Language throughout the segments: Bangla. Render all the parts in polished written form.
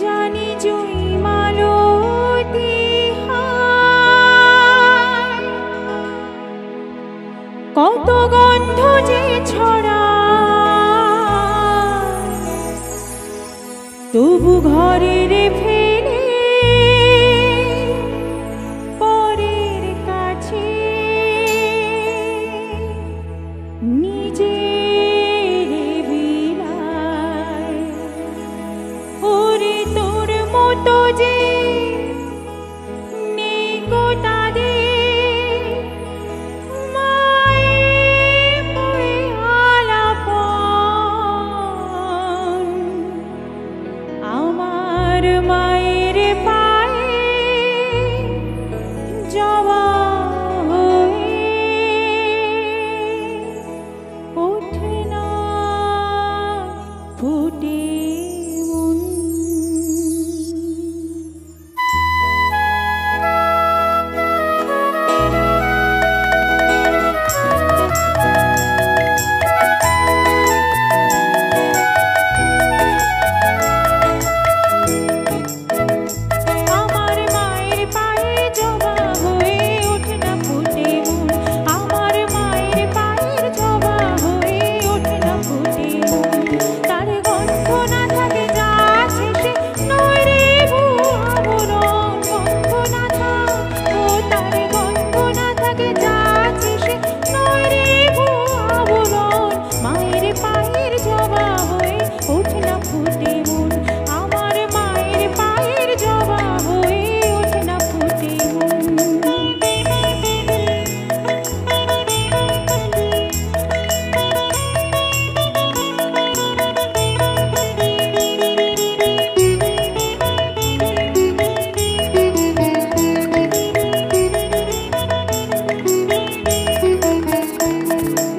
জানি জুই মালতী হায়, কত গন্ধ যে ছড়ায়, তবু ঘরের ফেলে পরের কাছে নিজের বিলায়। ওরে তোর মতো যে নেই গো তাদের, মায়ের বয়ে আলাপন, আমার মায়ের পায়ে জবা হয়ে ওঠে না ফুটে মন। আমার মায়ের পায়ে জবা হয়ে ওঠে না ফুটে মন, আমার মায়ের পায়ের জবা হয়ে ওঠে না ফুটে মন। তার গন্ধ না থাকে যা শেষে নয় রে আবরণ, গন্ধ না থাকে, ও তার গন্ধ না থাকে যা শেষে নয় রে আবরণ। মায়ের পায়ের জবা হয়ে ওঠে না ফুটে মন, আমার মায়ের পায়ের জবা হয়ে ওঠে না ফুটে মন।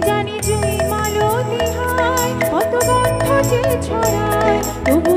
জানি জুই মালতী হায়, কত গন্ধ যে ছড়ায়, তবু